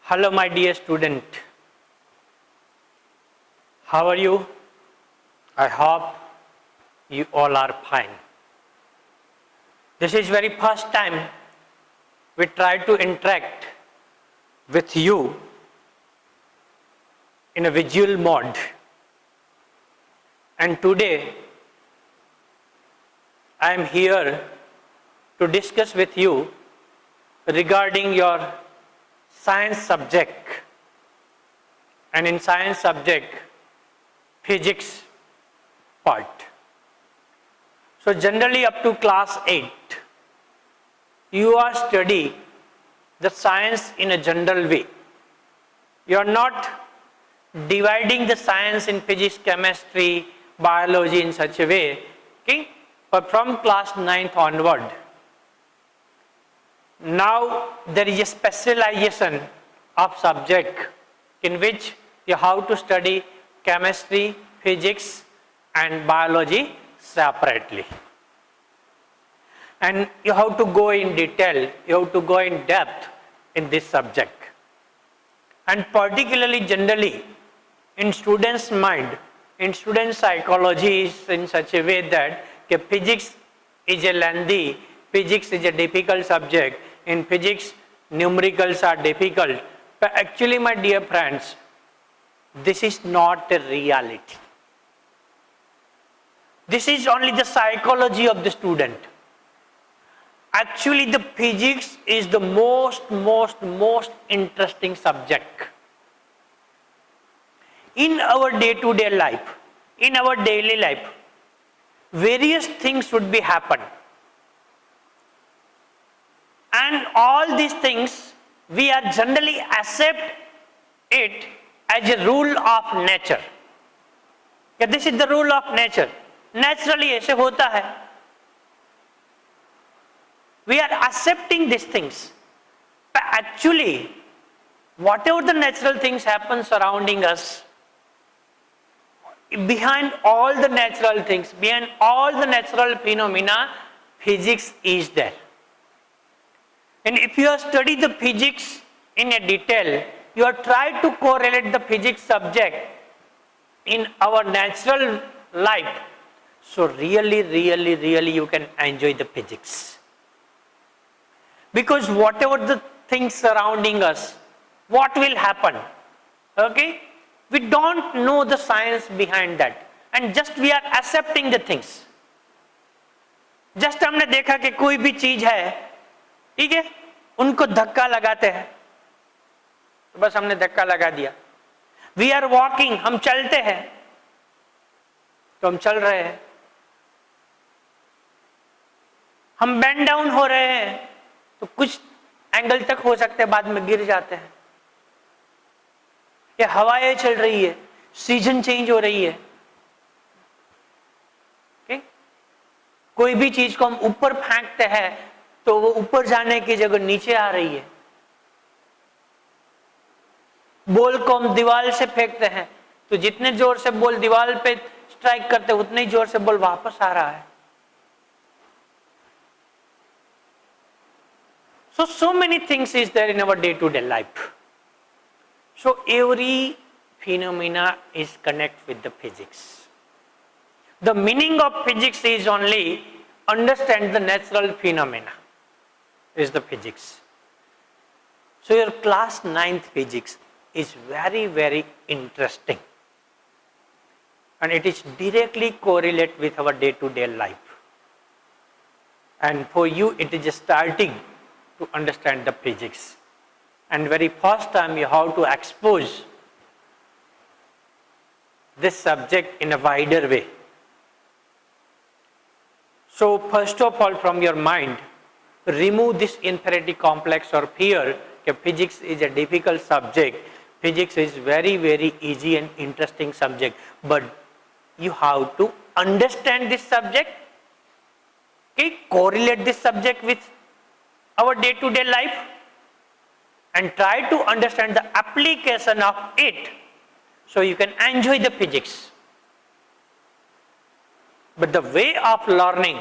Hello, my dear student. How are you? I hope you all are fine. This is very first time we try to interact with you in a visual mode. And today I am here to discuss with you regarding your science subject, and in science subject physics part. So generally up to class 8 you are study the science in a general way. You are not dividing the science in physics, chemistry, biology in such a way, okay? But from class 9th onward, now there is a specialization of subject in which you have to study chemistry, physics and biology separately. And you have to go in detail, you have to go in depth in this subject. And particularly generally in students' mind, in student psychology is in such a way that physics is a lengthy, physics is a difficult subject. In physics, numericals are difficult. But actually, my dear friends, this is not a reality. This is only the psychology of the student. Actually, the physics is the most interesting subject. In our day-to-day life, in our daily life, various things would be happen. And all these things, we are generally accept it as a rule of nature. Yeah, this is the rule of nature. Naturally ऐसे होता है. We are accepting these things. But actually, whatever the natural things happen surrounding us, behind all the natural things, behind all the natural phenomena, physics is there. And if you have studied the physics in a detail, you have tried to correlate the physics subject in our natural life. So really you can enjoy the physics. Because whatever the things surrounding us, what will happen? Okay? We don't know the science behind that. And just we are accepting the things. Just हमने देखा कि कोई भी चीज है, ठीक है, उनको धक्का लगाते हैं, तो बस हमने धक्का लगा दिया. वी आर वॉकिंग, हम चलते हैं, तो हम चल रहे हैं. हम बेंड डाउन हो रहे हैं, तो कुछ एंगल तक हो सकते हैं, बाद में गिर जाते हैं. ये हवाएं चल रही है, सीजन चेंज हो रही है. okay? कोई भी चीज को हम ऊपर फेंकते हैं तो वो ऊपर जाने की जगह नीचे आ रही है. बॉल को हम दीवार से फेंकते हैं तो जितने जोर से बॉल दीवार पे स्ट्राइक करते हैं उतने ही जोर से बॉल वापस आ रहा है. So many things is there in our day-to-day life. So every phenomena is connected with the physics. The meaning of physics is only understand the natural phenomena is the physics. So your class 9th physics is very interesting. And it is directly correlate with our day-to-day life. And for you it is starting to understand the physics. And very first time you have to expose this subject in a wider way. So first of all, from your mind, remove this inferiority complex or fear that physics is a difficult subject. Physics is very easy and interesting subject. But you have to understand this subject, okay? Correlate this subject with our day-to-day life and try to understand the application of it so you can enjoy the physics. But the way of learning,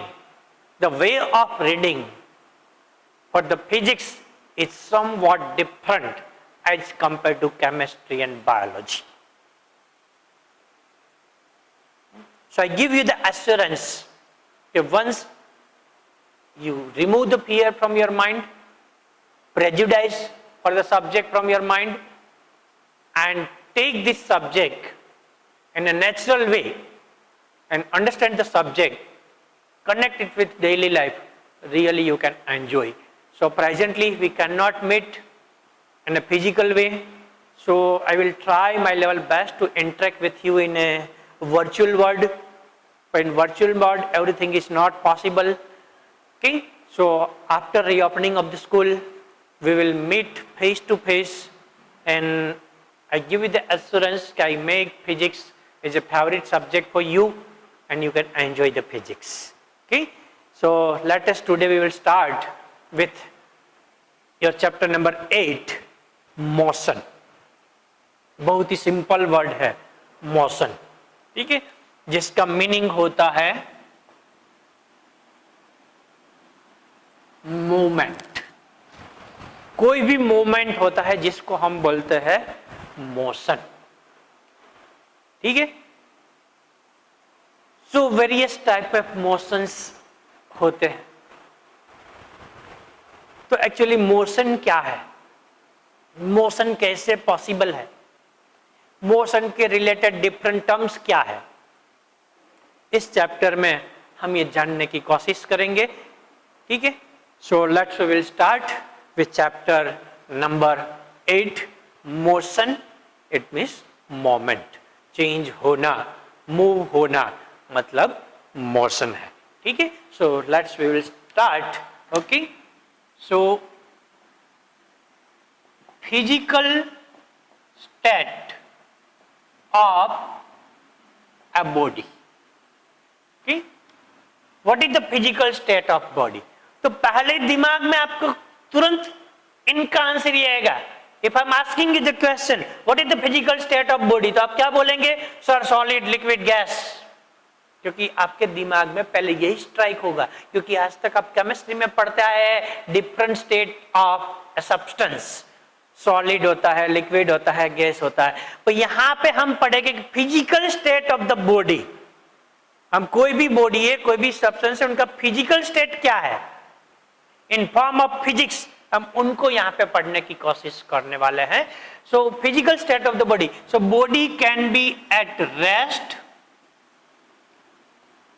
the way of reading for the physics is somewhat different as compared to chemistry and biology. So I give you the assurance that once you remove the fear from your mind, prejudice for the subject from your mind, and take this subject in a natural way and understand the subject, connect it with daily life, really you can enjoy. So presently we cannot meet in a physical way, so I will try my level best to interact with you in a virtual world. But in virtual world everything is not possible. Okay, so after reopening of the school we will meet face to face, and I give you the assurance that I make physics is a favorite subject for you and you can enjoy the physics. Okay, so let us today we will start with your chapter number 8, motion. बहुत ही simple word है motion, ठीक है, जिसका meaning होता है movement. कोई भी movement होता है जिसको हम बोलते हैं मोशन. ठीक है, so various type of motions होते हैं. तो एक्चुअली मोशन क्या है, मोशन कैसे पॉसिबल है, मोशन के रिलेटेड डिफरेंट टर्म्स क्या है, इस चैप्टर में हम ये जानने की कोशिश करेंगे. ठीक है, so let's we will start with chapter number 8, motion. It means moment, change होना, मूव होना, मतलब मोशन है. ठीक है, so let's we will start. Okay, so physical state of a body. okay? What is the physical state of body? तो पहले दिमाग में आपको तुरंत इनका आंसर ये आएगा. If I'm asking you the question, what is the physical state of body? तो आप क्या बोलेंगे? Sir solid, liquid, gas. क्योंकि आपके दिमाग में पहले यही स्ट्राइक होगा, क्योंकि आज तक आप केमिस्ट्री में पढ़ते आए हैं different state of substance. Solid होता है, लिक्विड होता है, गैस होता है. तो यहाँ पे हम पढ़ेंगे physical state of the body. हम कोई भी बॉडी है, कोई भी सब्सटेंस है, उनका फिजिकल स्टेट क्या है इन फॉर्म ऑफ फिजिक्स, हम उनको यहाँ पे पढ़ने की कोशिश करने वाले हैं. So physical state of the body. So body can be at rest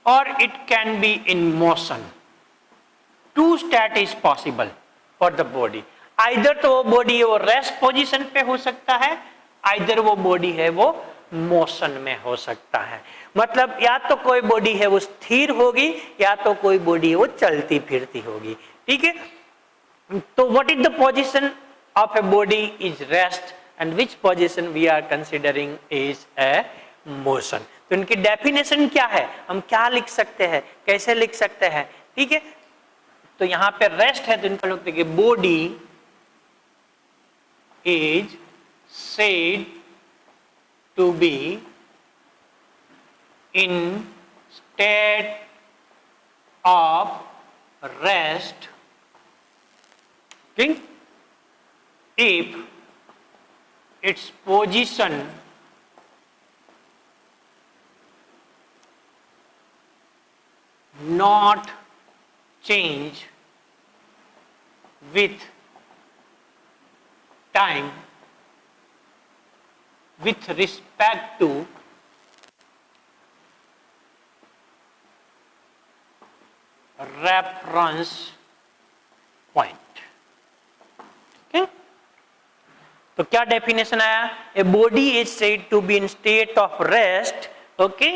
और it can be in motion. Two state is possible for the body. Either तो वो बॉडी है वो रेस्ट पोजीशन पे हो सकता है, आइदर वो बॉडी है वो मोशन में हो सकता है. मतलब या तो कोई बॉडी है वो स्थिर होगी, या तो कोई बॉडी है वो चलती फिरती होगी. ठीक है, तो what is the position of a body is rest and which position we are considering is a motion. तो इनकी डेफिनेशन क्या है, हम क्या लिख सकते हैं, कैसे लिख सकते हैं. ठीक है, तो यहां पे रेस्ट है तो इनको लिखते हैं body is said to be in state of rest, okay, if its position not change with time with respect to reference point. Okay? तो क्या डेफिनेशन आया, a body is said to be in state of rest, okay,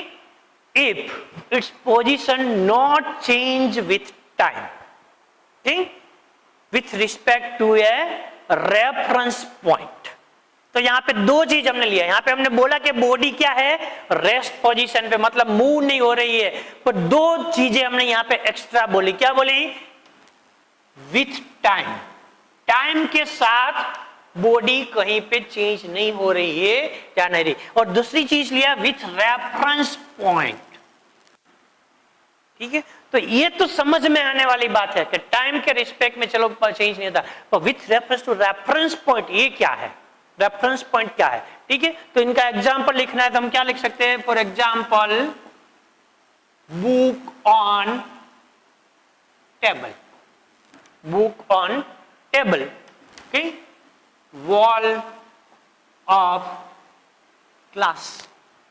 if its position not change with time, with respect to a reference point. तो यहाँ पे दो चीज हमने लिया. यहाँ पे हमने बोला कि बॉडी क्या है, रेस्ट पोजीशन पे, मतलब मूव नहीं हो रही है. पर दो चीजें हमने यहाँ पे एक्स्ट्रा बोली. क्या बोली, विथ टाइम, टाइम के साथ बॉडी कहीं पे चेंज नहीं हो रही है या नहीं रही. और दूसरी चीज लिया विथ रेफरेंस पॉइंट. ठीक है, तो ये तो समझ में आने वाली बात है कि टाइम के रिस्पेक्ट में चलो चेंज नहीं होता, पर with reference to reference point, ये क्या है, रेफरेंस पॉइंट क्या है, ठीक है। तो इनका एग्जांपल लिखना है तो हम क्या लिख सकते हैं, for example book on table, book on table, okay, wall of class,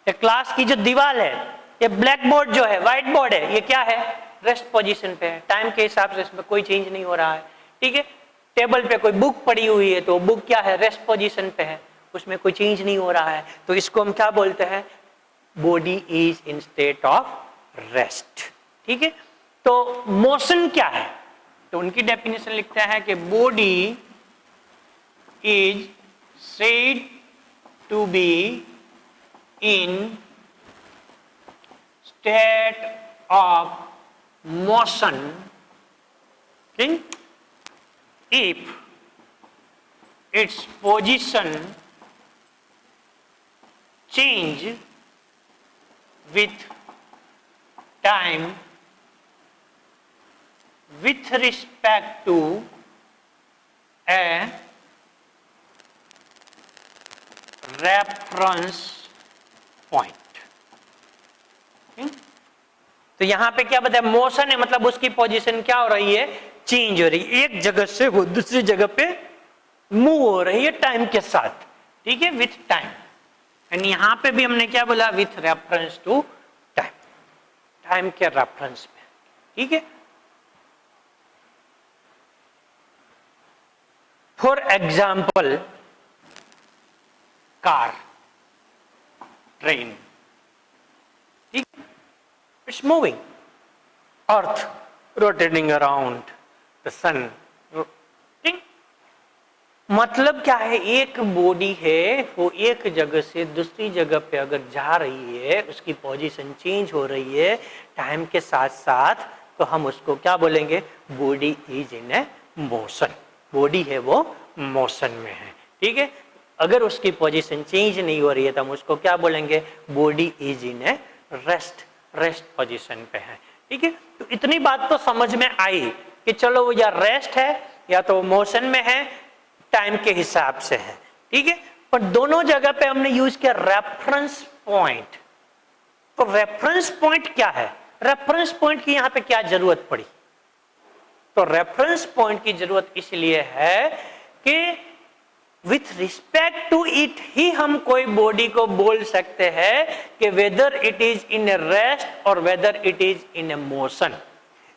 ये क्लास की जो दीवार है, ये ब्लैक बोर्ड जो है, व्हाइट बोर्ड है, ये क्या है, रेस्ट पोजीशन पे है, टाइम के हिसाब से इसमें कोई चेंज नहीं हो रहा है, ठीक है। टेबल पे कोई बुक पड़ी हुई है तो बुक क्या है, रेस्ट पोजीशन पे है, उसमें कोई चेंज नहीं हो रहा है, तो इसको हम क्या बोलते हैं, body is in state of rest, ठीक है। तो मोशन क्या है, तो उनकी डेफिनेशन लिखते हैं कि body is said to be in state of motion, okay, if its position change with time with respect to a reference point, तो यहां पे क्या बताया, मोशन है, मतलब उसकी पोजीशन क्या हो रही है, चेंज हो रही है, एक जगह से वो दूसरी जगह पे मूव हो रही है टाइम के साथ, ठीक है, विथ टाइम। एंड यहां पे भी हमने क्या बोला, with reference to time, time के रेफरेंस में, ठीक है। For example car, train, it's moving, earth rotating around the sun, ठीक। मतलब क्या है, एक बॉडी है वो एक जगह से दूसरी जगह पे अगर जा रही है, उसकी पोजीशन चेंज हो रही है टाइम के साथ साथ, तो हम उसको क्या बोलेंगे, body is in a motion, body है वो मोशन में है, ठीक है। अगर उसकी पोजीशन चेंज नहीं हो रही है तो हम उसको क्या बोलेंगे, body is in a rest, rest position पे है, ठीक है। तो इतनी बात तो समझ में आई कि चलो वो या रेस्ट है या तो मोशन में है, टाइम के हिसाब से है, ठीक है। पर दोनों जगह पे हमने यूज किया रेफरेंस पॉइंट, तो रेफरेंस पॉइंट क्या है, रेफरेंस पॉइंट की यहां पे क्या जरूरत पड़ी, तो रेफरेंस पॉइंट की जरूरत इसलिए है कि विथ रिस्पेक्ट टू इट ही हम कोई बॉडी को बोल सकते हैं कि whether it is in a rest और whether it is in a motion.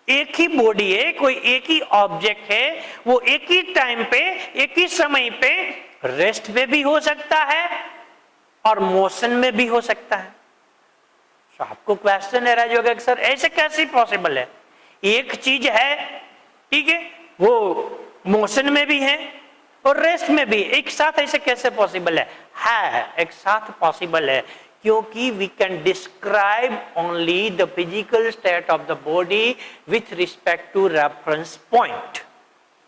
एक ही बॉडी है, कोई एक ही ऑब्जेक्ट है, वो एक ही टाइम पे, एक ही समय पे रेस्ट में भी हो सकता है और मोशन में भी हो सकता है। तो आपको क्वेश्चन है राजू कि सर ऐसे कैसे पॉसिबल है, एक चीज है, ठीक है, वो मोशन में भी है और रेस्ट में भी, एक साथ ऐसे कैसे पॉसिबल है, एक साथ पॉसिबल है, क्योंकि we can describe only the physical state of the body with respect to reference point,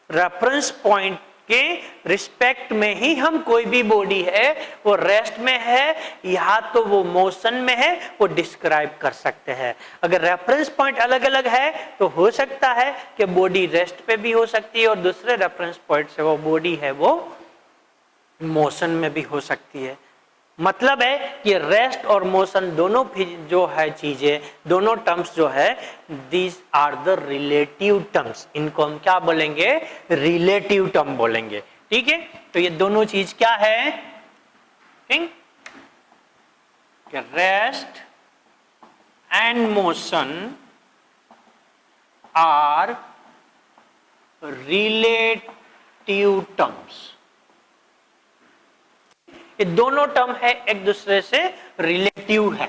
reference point के रिस्पेक्ट में ही हम कोई भी बॉडी है वो रेस्ट में है या तो वो मोशन में है वो डिस्क्राइब कर सकते हैं। अगर रेफरेंस पॉइंट अलग अलग है तो हो सकता है कि बॉडी रेस्ट पे भी हो सकती है और दूसरे रेफरेंस पॉइंट से वो बॉडी है वो मोशन में भी हो सकती है। मतलब है कि रेस्ट और मोशन दोनों जो है चीजें, दोनों टर्म्स जो है, these are the relative terms, इनको हम क्या बोलेंगे, रिलेटिव टर्म बोलेंगे, ठीक है। तो ये दोनों चीज क्या है, ठीक, rest and motion are relative terms, ये दोनों टर्म है एक दूसरे से रिलेटिव है।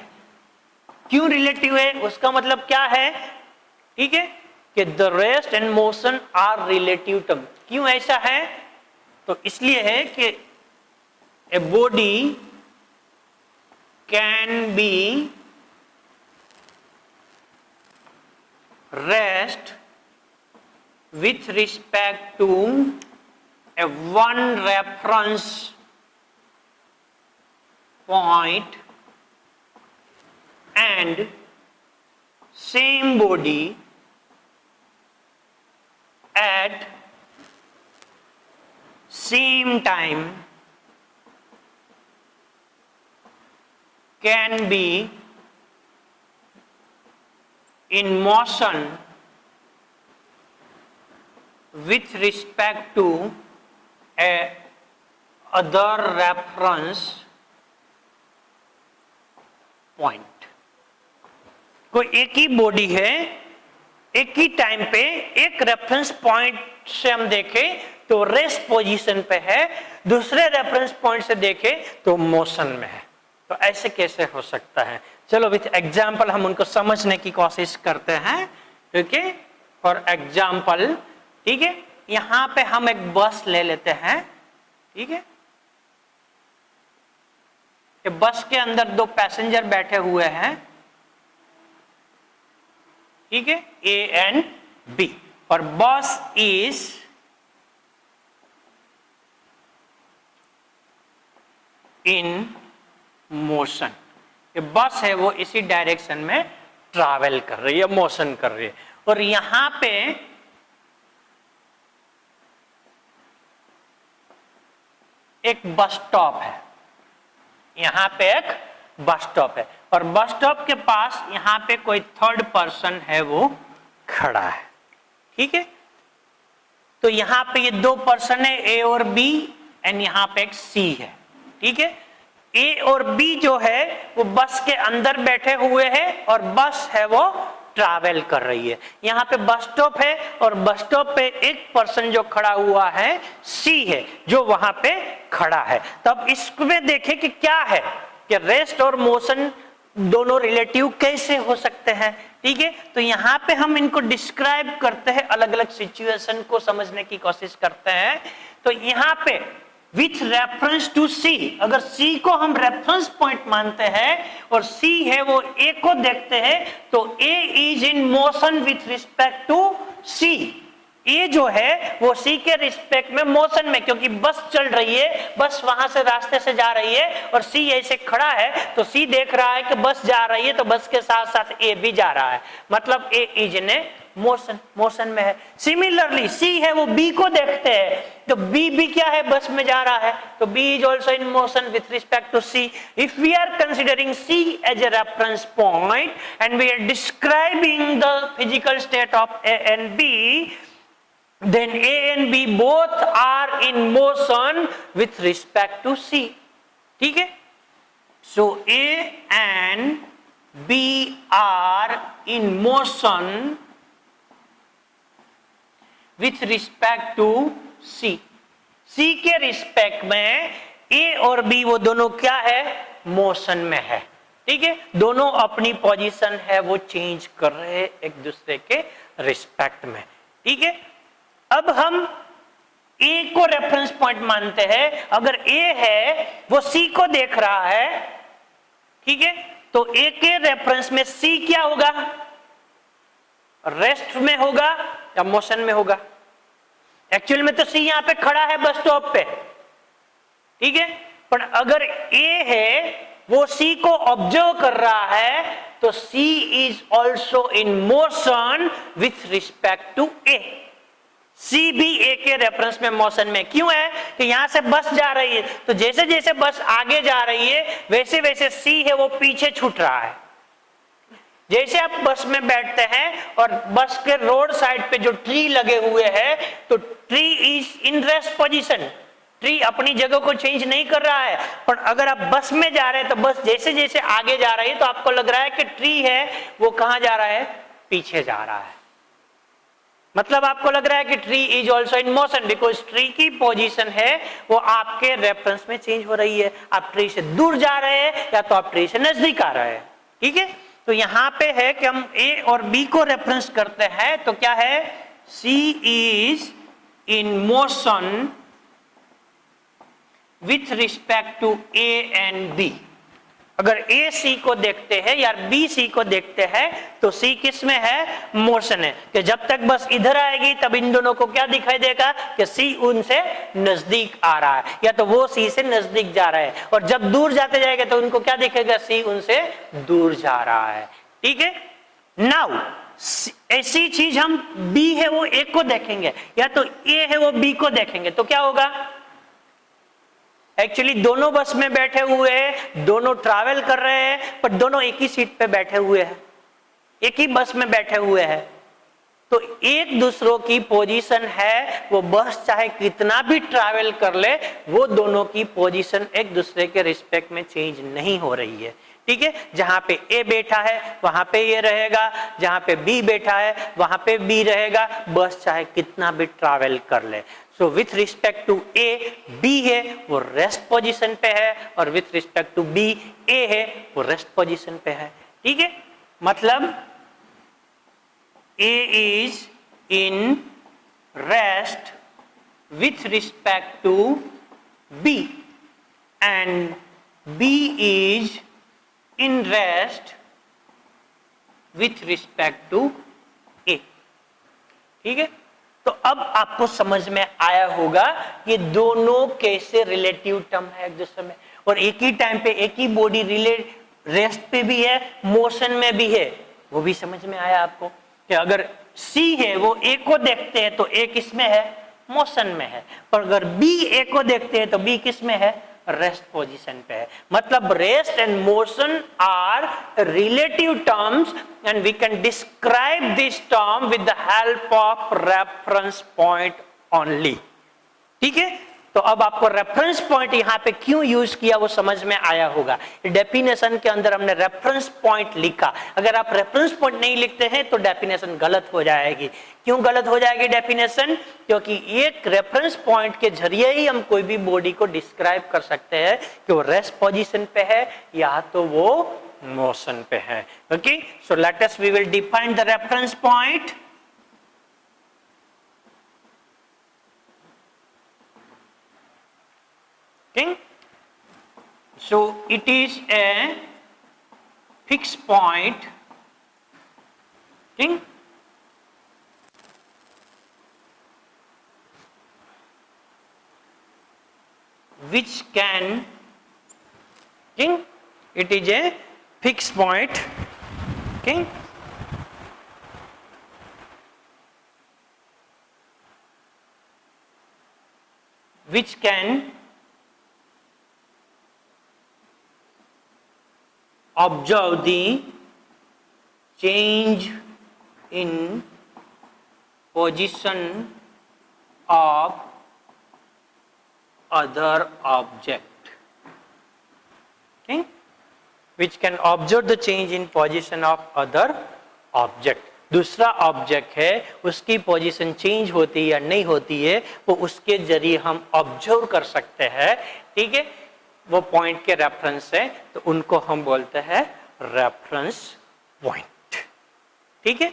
क्यों रिलेटिव है, उसका मतलब क्या है, ठीक है, कि the rest and motion are relative term. क्यों ऐसा है, तो इसलिए है कि a body can be rest with respect to a one reference point and same body at same time can be in motion with respect to a other reference point। कोई एक ही बॉडी है, एक ही टाइम पे एक reference point से हम देखें तो रेस्ट पोजीशन पे है, दूसरे रेफरेंस पॉइंट से देखें तो मोशन में है। तो ऐसे कैसे हो सकता है? चलो विथ एग्जाम्पल हम उनको समझने की कोशिश करते हैं। ठीक है, फॉर एग्जाम्पल, ठीक है, यहां पे हम एक बस ले लेते हैं। ठीक है, बस के अंदर दो पैसेंजर बैठे हुए हैं। ठीक है, ए एंड बी, और बस इज इन मोशन। ये बस है वो इसी डायरेक्शन में ट्रैवल कर रही है, मोशन कर रही है। और यहां पे एक बस स्टॉप है, यहां पे एक बस स्टॉप है, और बस स्टॉप के पास यहां पे कोई थर्ड पर्सन है वो खड़ा है। ठीक है, तो यहां पे ये दो पर्सन है, ए और बी, एंड यहां पे एक सी है। ठीक है, ए और बी जो है वो बस के अंदर बैठे हुए हैं और बस है वो ट्रैवल कर रही है। यहाँ पे बस स्टॉप है और बस स्टॉप पे एक पर्सन जो खड़ा हुआ है सी है जो वहां पे खड़ा है। तब इसमें देखें कि क्या है कि रेस्ट और मोशन दोनों रिलेटिव कैसे हो सकते हैं। ठीक है, तो यहाँ पे हम इनको डिस्क्राइब करते हैं, अलग अलग सिचुएशन को समझने की कोशिश करते हैं। तो यहाँ पे विथ रेफरेंस टू सी, अगर सी को हम रेफरेंस पॉइंट मानते हैं और सी है वो ए को देखते हैं, तो A is in motion with respect to C. A जो है वो सी के रिस्पेक्ट में मोशन में, क्योंकि बस चल रही है, बस वहां से रास्ते से जा रही है और सी ऐसे खड़ा है, तो सी देख रहा है कि बस जा रही है, तो बस के साथ साथ ए भी जा रहा है, मतलब A is in a motion, motion में है। सिमिलरली सी है वो बी को देखते हैं, तो बी भी क्या है, बस में जा रहा है, तो B is also in motion with respect to C. If we are considering C as a reference point and we are describing the physical state of A and B, then A and B both are in motion with respect to C. ठीक है, so A and B are in motion with respect to C. C के respect में A और B वो दोनों क्या है, motion में है। ठीक है, दोनों अपनी पोजीशन है वो चेंज कर रहे हैं एक दूसरे के रिस्पेक्ट में। ठीक है, अब हम ए को रेफरेंस पॉइंट मानते हैं। अगर ए है वो सी को देख रहा है, ठीक है, तो ए के रेफरेंस में सी क्या होगा, रेस्ट में होगा या मोशन में होगा? एक्चुअल में तो सी यहां पे खड़ा है बस स्टॉप पे, ठीक है, पर अगर ए है वो सी को ऑब्जर्व कर रहा है, तो C is also in motion with respect to A. C भी ए के रेफरेंस में मोशन में क्यों है कि यहां से बस जा रही है, तो जैसे जैसे बस आगे जा रही है वैसे वैसे सी है वो पीछे छूट रहा है। जैसे आप बस में बैठते हैं और बस के रोड साइड पे जो ट्री लगे हुए हैं, तो tree is in rest position, tree अपनी जगह को चेंज नहीं कर रहा है। पर अगर आप बस में जा रहे हैं तो बस जैसे जैसे आगे जा रही है तो आपको लग रहा है कि ट्री है वो कहां जा रहा है, पीछे जा रहा है। मतलब आपको लग रहा है कि tree is also in motion because tree की पोजीशन है वो आपके रेफरेंस में चेंज हो रही है। आप ट्री से दूर जा रहे हैं या तो आप ट्री से नजदीक आ रहे हैं। ठीक है, तो यहां पे है कि हम ए और बी को रेफरेंस करते हैं, तो क्या है, C is in motion with respect to A and B. अगर ए सी को देखते हैं या बी सी को देखते हैं तो सी किस में है, मोशन है, कि जब तक बस इधर आएगी तब इन दोनों को क्या दिखाई देगा कि सी उनसे नजदीक आ रहा है या तो वो सी से नजदीक जा रहा है, और जब दूर जाते जाएगा तो उनको क्या दिखेगा, सी उनसे दूर जा रहा है। ठीक है, नाउ ऐसी चीज हम बी है वो ए को देखेंगे या तो ए है वो बी को देखेंगे तो क्या होगा? एक्चुअली दोनों बस में बैठे हुए हैं, दोनों ट्रैवल कर रहे हैं, पर दोनों एक ही सीट पे बैठे हुए हैं, एक ही बस में बैठे हुए हैं, तो एक दूसरों की पोजीशन है, वो बस चाहे कितना भी ट्रैवल कर ले, वो दोनों की पोजीशन एक दूसरे के रिस्पेक्ट में चेंज नहीं हो रही है। ठीक है, जहां पे ए बैठा है वहां पे ए रहेगा, जहां पे बी बैठा है वहां पे बी रहेगा, बस चाहे कितना भी ट्रैवल कर ले। So with respect to A B है वो रेस्ट पोजीशन पे है, और with respect to B A है वो रेस्ट पोजीशन पे है। ठीक है, मतलब A is in rest with respect to B and B is in rest with respect to A। ठीक है, तो अब आपको समझ में आया होगा कि दोनों कैसे रिलेटिव टर्म है एक दूसरे में, और एक ही टाइम पे एक ही बॉडी रेस्ट पे भी है, मोशन में भी है, वो भी समझ में आया आपको कि अगर C है वो A को देखते हैं तो A किस में है? मोशन में है, पर अगर B A को देखते हैं तो B किस में है? रेस्ट पोजीशन पे है। मतलब rest and motion are relative terms and we can describe this term with the help of reference point only. ठीक है, तो अब आपको रेफरेंस पॉइंट यहां पे क्यों यूज किया वो समझ में आया होगा। डेफिनेशन के अंदर हमने रेफरेंस पॉइंट लिखा, अगर आप रेफरेंस पॉइंट नहीं लिखते हैं तो डेफिनेशन गलत हो जाएगी। क्यों गलत हो जाएगी डेफिनेशन? क्योंकि एक रेफरेंस पॉइंट के जरिए ही हम कोई भी बॉडी को डिस्क्राइब कर सकते हैं कि वो रेस्ट पोजीशन पे है या तो वो मोशन पे है। Okay, so let us we will define the reference point. Okay, so it is a fixed point, okay, which can, okay, it is a fixed point, okay, which can observe the change in position of other object, okay, which can observe the change in position of other object। दूसरा object है उसकी position change होती है या नहीं होती है वो उसके जरिए हम ऑब्जर्व कर सकते हैं। ठीक है, वो पॉइंट के रेफरेंस है तो उनको हम बोलते हैं रेफरेंस पॉइंट। ठीक है,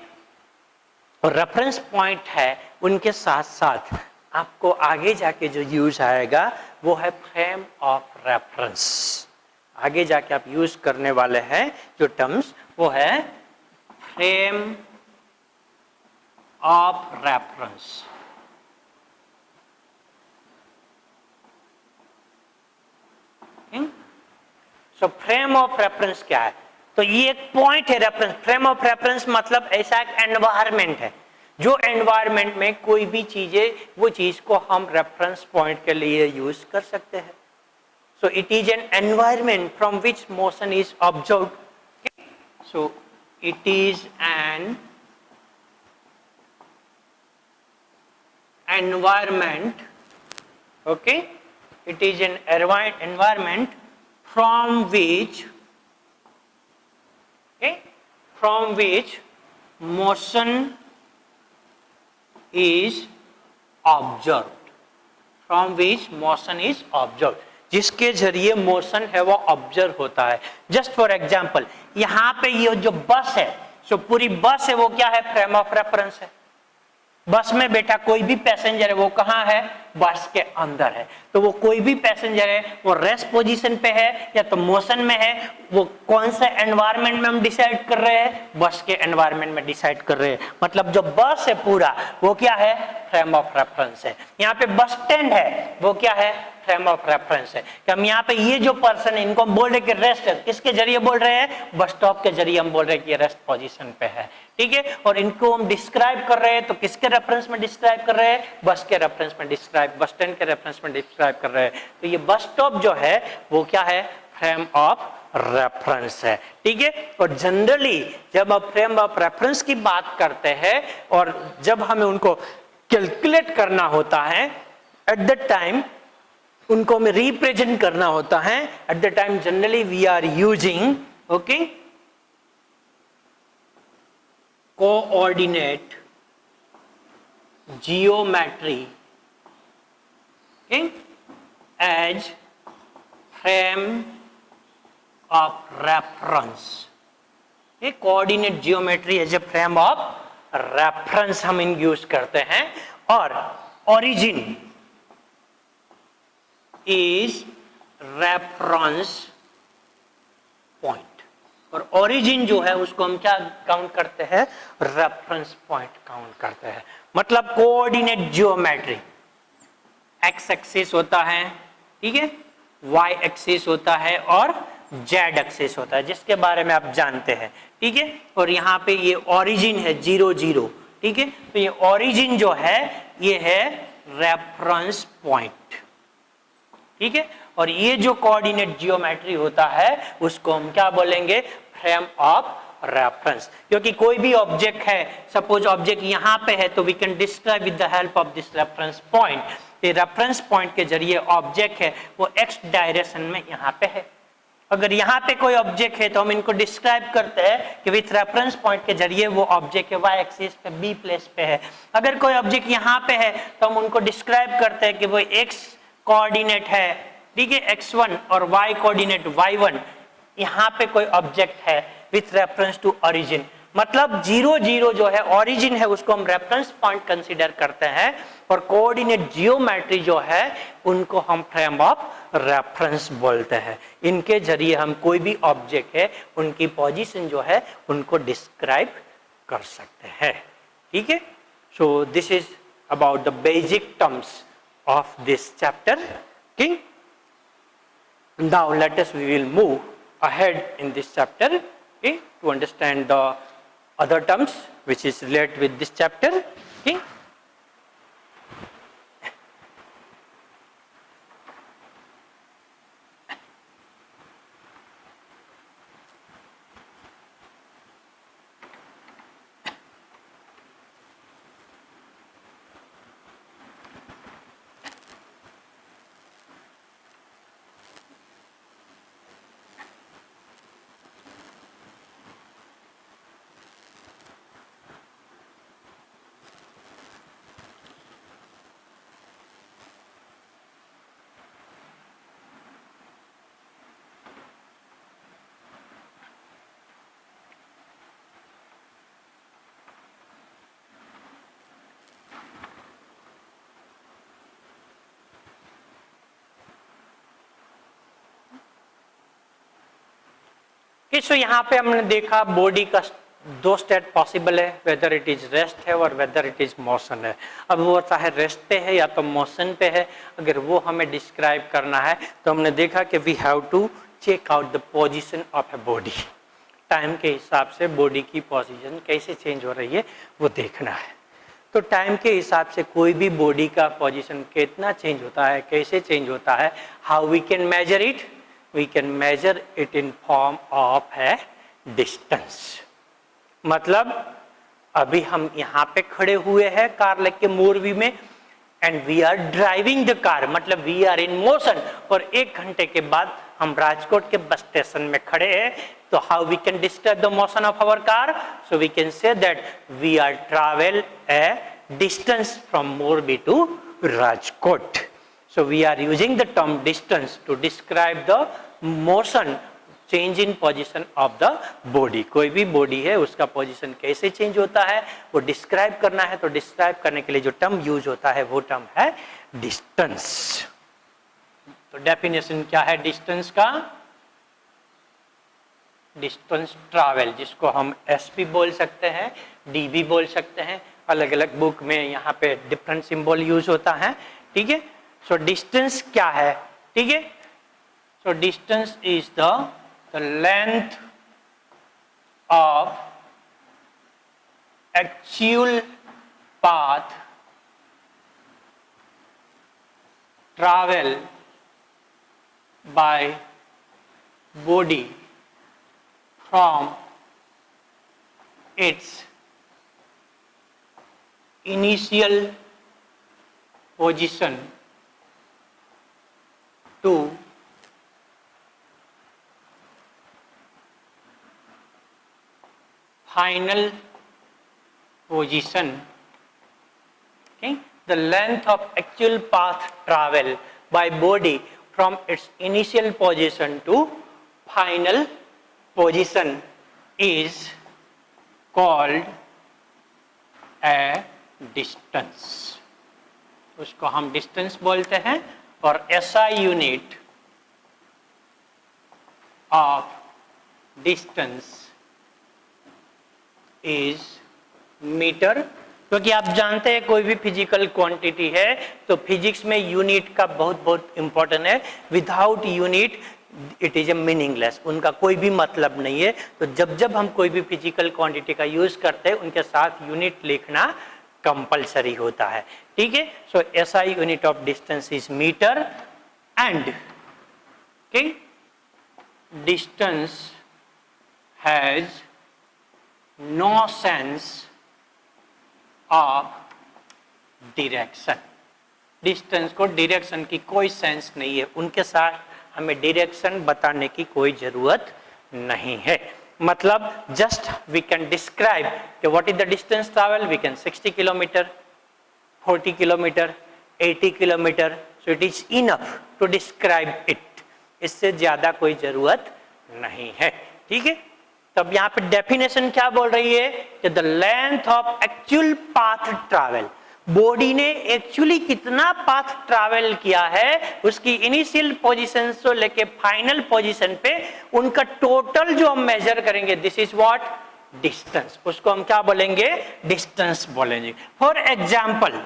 और रेफरेंस पॉइंट है उनके साथ साथ आपको आगे जाके जो यूज आएगा वो है फ्रेम ऑफ रेफरेंस। आगे जाके आप यूज करने वाले हैं जो टर्म्स वो है frame of reference. So frame of reference क्या है? तो ये एक पॉइंट है रेफरेंस। फ्रेम ऑफ रेफरेंस मतलब ऐसा एक एनवायरमेंट है जो एनवायरमेंट में कोई भी चीजें वो चीज को हम रेफरेंस पॉइंट के लिए यूज कर सकते हैं। सो it is an environment from which motion is observed. So it is an environment, okay, it is an environment from which, okay, from which motion is observed, from which motion is observed, जिसके जरिए motion है वो observe होता है। Just for example यहाँ पे ये जो बस है, सो पूरी बस है वो क्या है? फ्रेम ऑफ रेफरेंस है। बस में बैठा कोई भी पैसेंजर है वो कहाँ है? बस के अंदर है। तो वो कोई भी पैसेंजर है वो रेस्ट पोजीशन पे है या तो मोशन में है, वो कौन सा एनवायरनमेंट में हम डिसाइड कर रहे हैं, बस के एनवायरनमेंट में डिसाइड कर रहे हैं। मतलब जो बस है पूरा वो क्या है, फ्रेम ऑफ रेफरेंस है। यहाँ पे बस स्टैंड है वो क्या है, फ्रेम ऑफ रेफरेंस है। कि हम यहाँ पे ये जो पर्सन है इनको हम बोल रहे हैं कि रेस्ट है, किसके जरिए बोल रहे हैं, बस स्टॉप के जरिए हम बोल रहे हैं कि ये रेस्ट पोजीशन पे है, ठीक है। और इनको हम डिस्क्राइब कर रहे हैं तो किसके रेफरेंस में डिस्क्राइब कर रहे हैं, बस के रेफरेंस में डिस्क्राइब, बस स्टैंड के रेफरेंस में डिस्क्राइब कर रहे हैं। तो ये बस स्टॉप जो है वो क्या है, फ्रेम ऑफ रेफरेंस है, ठीक है। और जनरली जब आप फ्रेम ऑफ रेफरेंस की बात करते हैं और जब हमें उनको कैलकुलेट करना होता है, एट द टाइम उनको हमें रिप्रेजेंट करना होता है, at the time generally we are using okay coordinate geometry as frame of reference. ये coordinate geometry as a frame of reference हम इन यूज करते हैं। और ओरिजिन इज रेफरेंस पॉइंट, और ओरिजिन जो है उसको हम क्या काउंट करते हैं, रेफरेंस पॉइंट काउंट करते हैं। मतलब कोऑर्डिनेट जियोमेट्री, एक्स एक्सिस होता है, ठीक है, वाई एक्सिस होता है और जेड एक्सिस होता है, जिसके बारे में आप जानते हैं, ठीक है। और यहाँ पे ये ओरिजिन है 0 0, ठीक है। तो ये ओरिजिन जो है ये है रेफरेंस पॉइंट, ठीक है। और ये जो कोऑर्डिनेट जियोमेट्री होता है उसको हम क्या बोलेंगे, फ्रेम ऑफ रेफरेंस। क्योंकि कोई भी ऑब्जेक्ट है, सपोज ऑब्जेक्ट यहाँ पे है तो we can describe with the help of this reference point. ये रेफरेंस पॉइंट के जरिए ऑब्जेक्ट है वो एक्स डायरेक्शन में यहाँ पे है। अगर यहाँ पे कोई ऑब्जेक्ट है तो हम इनको डिस्क्राइब करते हैं कि विथ रेफरेंस पॉइंट के जरिए वो ऑब्जेक्ट है वाई एक्सिस पे बी प्लेस पे है। अगर कोई ऑब्जेक्ट यहाँ पे है तो हम उनको डिस्क्राइब करते हैं कि वो एक्स कोऑर्डिनेट है, ठीक है, x1 और y कोऑर्डिनेट y1, यहाँ पे कोई ऑब्जेक्ट है विथ रेफरेंस टू ओरिजिन। मतलब 0 0 जो है ओरिजिन है उसको हम रेफरेंस पॉइंट कंसीडर करते हैं, और कोऑर्डिनेट जियोमेट्री जो है उनको हम फ्रेम ऑफ रेफरेंस बोलते हैं। इनके जरिए हम कोई भी ऑब्जेक्ट है उनकी पोजीशन जो है उनको डिस्क्राइब कर सकते हैं, ठीक है। So this is about the basic terms of this chapter, okay. Now let us we will move ahead in this chapter, okay, to understand the other terms which is related with this chapter, okay. सो यहाँ पे हमने देखा body का 2 state possible है, weather it is rest है और whether it is motion है। अब वो चाहे रेस्ट पे है या तो मोशन पे है, अगर वो हमें डिस्क्राइब करना है तो हमने देखा कि we have to check out the position of a body. Time के हिसाब से बॉडी की पोजीशन कैसे चेंज हो रही है वो देखना है। तो टाइम के हिसाब से कोई भी बॉडी का पोजीशन कितना चेंज होता है, कैसे चेंज होता है, how we can measure it, we can measure it in form of a distance। मतलब अभी हम यहाँ पे खड़े हुए हैं कार लेके मोरबी में, and we are driving the car, मतलब वी आर इन मोशन, और 1 घंटे के बाद हम राजकोट के बस स्टेशन में खड़े हैं। तो how we can describe the motion of our car, so we can say that we are travel a distance from Morbi to Rajkot. So we are using the term distance to describe the motion change in position of the body. कोई भी body है उसका position कैसे change होता है वो describe करना है, तो डिस्क्राइब करने के लिए जो टर्म यूज होता है वो टर्म है डिस्टेंस। तो डेफिनेशन क्या है डिस्टेंस का? डिस्टेंस ट्रैवल, जिसको हम एस भी बोल सकते हैं, डी भी बोल सकते हैं, अलग अलग बुक में यहाँ पे डिफरेंट सिंबल यूज होता है, ठीक है। सो डिस्टेंस क्या है, ठीक है। So distance is the length of actual path travel by body from its initial position to final position. Okay, the length of actual path travel by body from its initial position to final position is called a distance. उसको हम distance बोलते हैं। और SI unit of distance is metre. क्योंकि आप जानते हैं कोई भी फिजिकल क्वांटिटी है तो फिजिक्स में यूनिट का बहुत बहुत इंपॉर्टेंट है। Without unit it is a meaningless, उनका कोई भी मतलब नहीं है। तो जब जब हम कोई भी फिजिकल क्वांटिटी का यूज करते हैं उनके साथ यूनिट लिखना कंपलसरी होता है, ठीक है। So SI unit of distance is metre and distance has no sense of direction. Distance को डायरेक्शन की कोई सेंस नहीं है, उनके साथ हमें डायरेक्शन बताने की कोई जरूरत नहीं है। मतलब जस्ट वी कैन डिस्क्राइब कि what is the distance travel, we can 60 kilometre, 40 kilometre, 80 kilometre, so it is enough to describe it. इससे ज्यादा कोई जरूरत नहीं है, ठीक है। तब यहाँ पे डेफिनेशन क्या बोल रही है कि the length of actual path travel, body ने एक्चुअली कितना पाथ ट्रैवल किया है उसकी इनिशियल पोजीशन से लेके फाइनल पोजीशन पे उनका टोटल जो हम मेजर करेंगे, दिस इज व्हाट डिस्टेंस। उसको हम क्या बोलेंगे? डिस्टेंस बोलेंगे। For example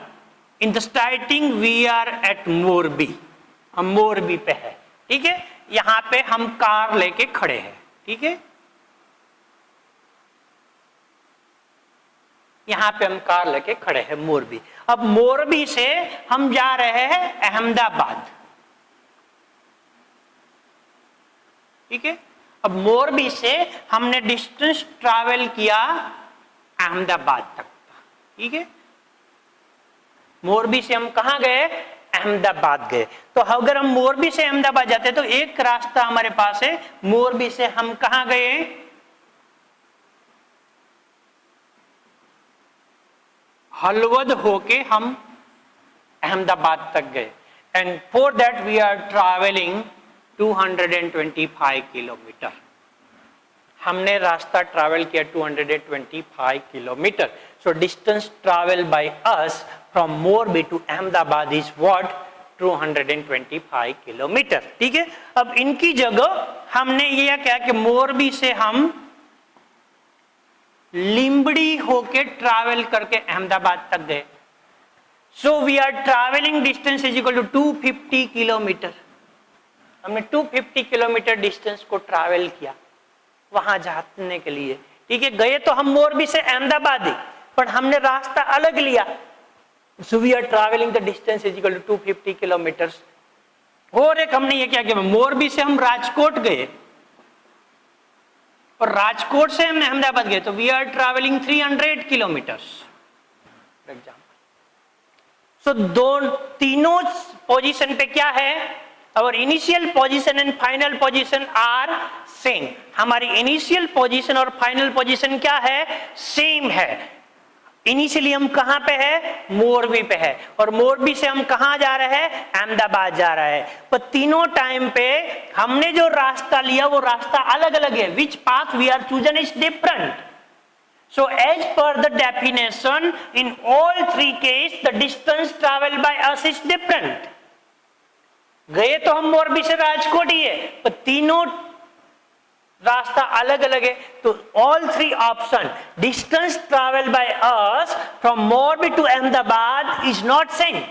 in the starting we are at Morbi, हम मोरबी पे है, ठीक है। यहाँ पे हम कार लेके खड़े हैं, ठीक है। यहाँ पे हम कार लेके खड़े हैं मोरबी। अब मोरबी से हम जा रहे हैं अहमदाबाद, ठीक है। अब मोरबी से हमने डिस्टेंस ट्रैवल किया अहमदाबाद तक, ठीक है। मोरबी से हम कहाँ गए? अहमदाबाद गए। तो अगर हम मोरबी से अहमदाबाद जाते तो एक रास्ता हमारे पास है, मोरबी से हम कहाँ गए? हलवद होके हम अहमदाबाद तक गए। And for that we are travelling 225 kilometre. हमने रास्ता ट्रैवल किया 225 kilometre. So distance travel by us from Morbi to Ahmedabad is what? 225 kilometre, ठीक है। अब इनकी जगह हमने ये क्या कि मोरबी से हम लिंबड़ी होके ट्रैवल करके अहमदाबाद तक गए। So we are travelling distance is equal to 250 kilometre. हमने 250 किलोमीटर डिस्टेंस को ट्रैवल किया वहां जाने के लिए, ठीक है। गए तो हम मोरबी से अहमदाबाद ही, पर हमने रास्ता अलग लिया। So we are travelling the distance is equal to 250 kilometres. और एक हमने ये क्या किया, मोरबी से हम राजकोट गए और राजकोट से हम अहमदाबाद गए, तो we are travelling 300 kilometres. So तीनों पोजीशन पे क्या है? और initial position and final position are same. हमारी इनिशियल पोजीशन और फाइनल पोजीशन क्या है? सेम है। इनिशियली हम कहां पे है, मोरबी पे है, और मोरबी से हम कहां जा रहे हैं, अहमदाबाद जा रहे हैं। पर तीनों टाइम पे हमने जो रास्ता लिया वो रास्ता अलग अलग है। Which path we are chosen is different. So as per the definition, in all three cases, the distance traveled by us is different. गए तो हम मोरबी से राजकोट ही है, पर तीनों रास्ता अलग अलग है। तो all three option, distance traveled by us from Morbi to Ahmedabad is not same.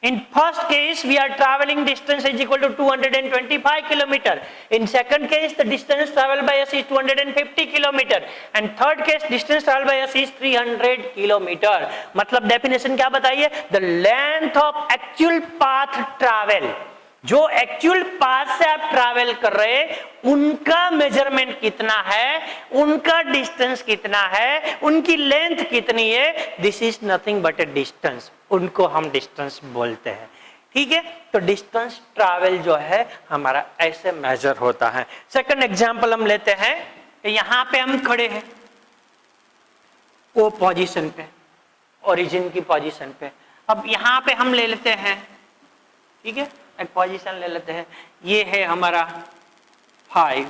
In first case, we are traveling distance is equal to 225 kilometer. In second case, the distance traveled by us is 250 kilometer. And third case, distance traveled by us is 300 kilometer. मतलब definition क्या बताइए? The length of actual path travel. जो actual path से आप travel कर रहे उनका measurement कितना है, उनका डिस्टेंस कितना है, उनकी लेंथ कितनी है, this is nothing but A distance. उनको हम डिस्टेंस बोलते हैं। ठीक है, तो डिस्टेंस ट्रैवल जो है हमारा ऐसे मेजर होता है। सेकंड एग्जांपल हम लेते हैं, यहां पे हम खड़े हैं वो पोजीशन पे, ओरिजिन की पोजीशन पे। अब यहां पे हम ले लेते हैं, ठीक है, एक पोजीशन ले लेते हैं, ये है हमारा 5